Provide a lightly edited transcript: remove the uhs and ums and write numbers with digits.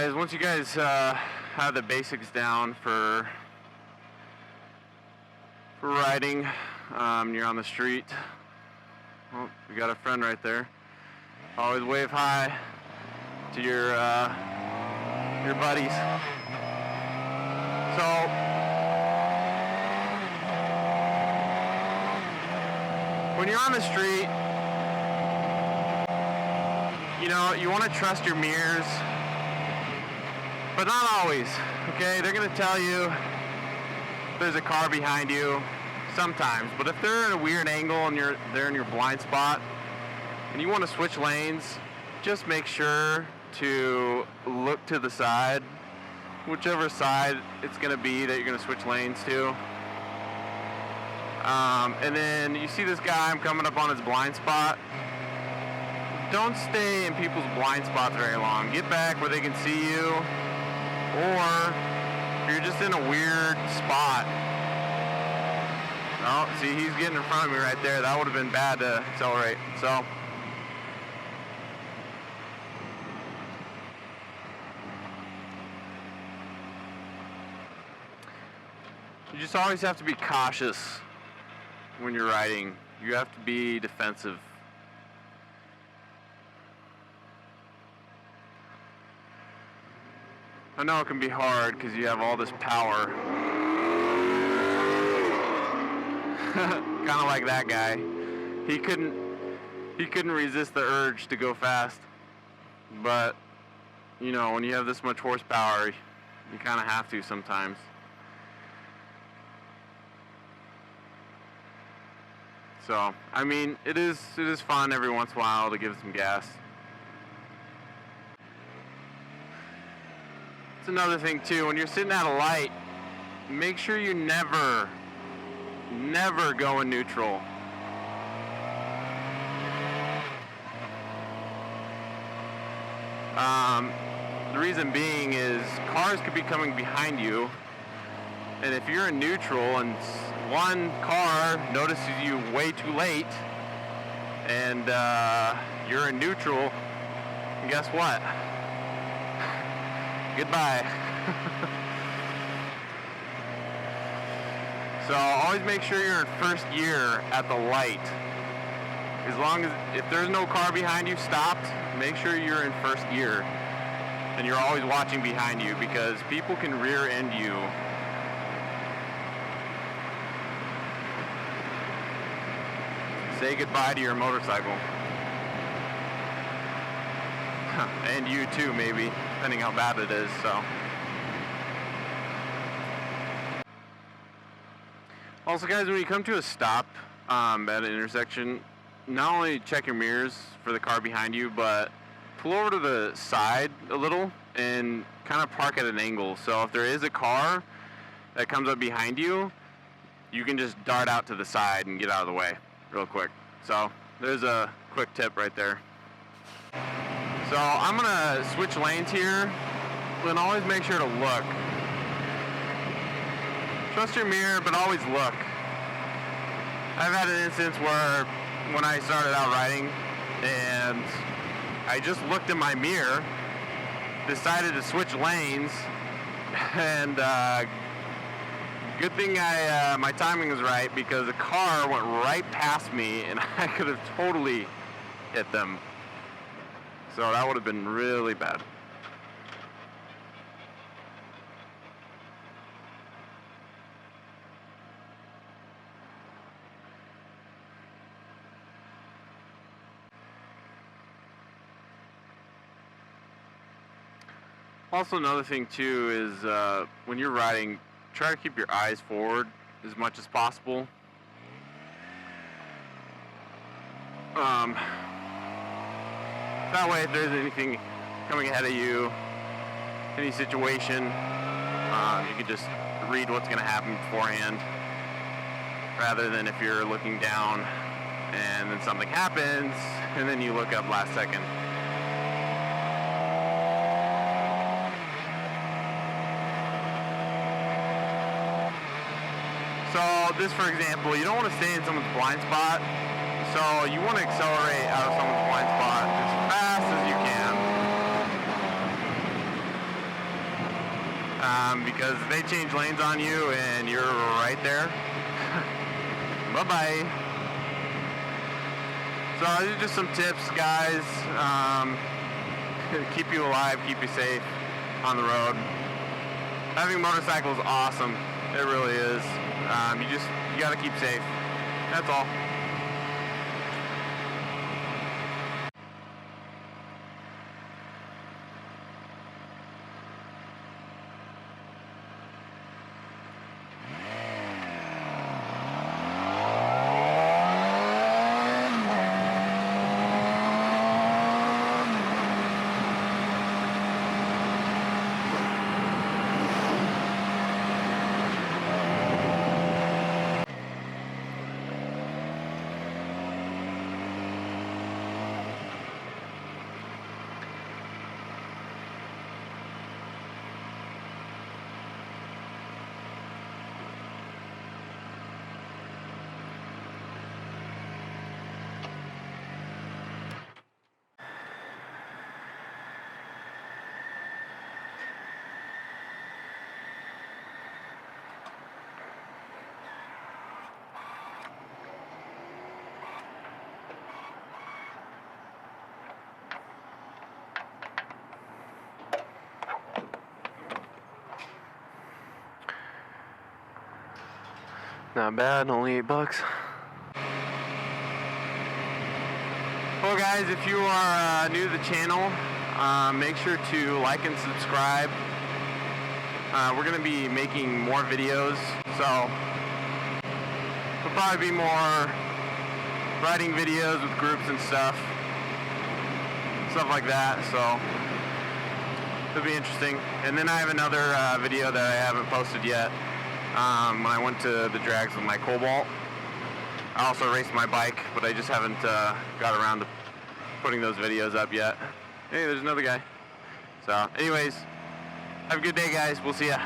guys, once you guys have the basics down for riding, you're on the street. Oh, we got a friend right there. Always wave hi to your buddies. So when you're on the street, you know, you want to trust your mirrors, but not always, okay? They're going to tell you there's a car behind you sometimes, but if they're in a weird angle and they're in your blind spot and you want to switch lanes, just make sure to look to the side, whichever side it's going to be that you're going to switch lanes to. And then you see this guy, I'm coming up on his blind spot. Don't stay in people's blind spots very long. Get back where they can see you, or if you're just in a weird spot. Oh, see, he's getting in front of me right there. That would have been bad to accelerate. So you just always have to be cautious when you're riding. You have to be defensive. I know it can be hard because you have all this power. Kind of like that guy. He couldn't resist the urge to go fast. But, you know, when you have this much horsepower, you kind of have to sometimes. So, I mean, it is fun every once in a while to give some gas. It's another thing too, when you're sitting at a light, make sure you never go in neutral. The reason being is cars could be coming behind you, and if you're in neutral and one car notices you way too late and you're in neutral, guess what? Goodbye. So always make sure you're in first gear at the light. As long as, if there's no car behind you stopped, make sure you're in first gear. And you're always watching behind you because people can rear end you. Say goodbye to your motorcycle. And you too, maybe, depending how bad it is. So also, guys, when you come to a stop at an intersection, not only check your mirrors for the car behind you, but pull over to the side a little and kind of park at an angle. So if there is a car that comes up behind you, you can just dart out to the side and get out of the way real quick. So there's a quick tip right there. So I'm gonna switch lanes here, and always make sure to look. Trust your mirror, but always look. I've had an instance where when I started out riding and I just looked in my mirror, decided to switch lanes, and good thing my timing was right, because the car went right past me and I could have totally hit them. So that would have been really bad. Also, another thing too is when you're riding, try to keep your eyes forward as much as possible. That way, if there's anything coming ahead of you, any situation, you can just read what's going to happen beforehand, rather than if you're looking down and then something happens and then you look up last second. So this, for example, you don't want to stay in someone's blind spot, so you want to accelerate out of someone's blind spot as fast as you can. because they change lanes on you and you're right there. Bye-bye. So these are just some tips, guys. Keep you alive, keep you safe on the road. Having a motorcycle is awesome. It really is. You gotta keep safe. That's all. Not bad, only $8. Well guys, if you are new to the channel, make sure to like and subscribe. We're going to be making more videos, so there'll probably be more riding videos with groups and stuff like that, so it'll be interesting. And then I have another video that I haven't posted yet. When I went to the drags with my Cobalt. I also raced my bike, but I just haven't got around to putting those videos up yet. Hey, there's another guy. So anyways, have a good day, guys. We'll see ya.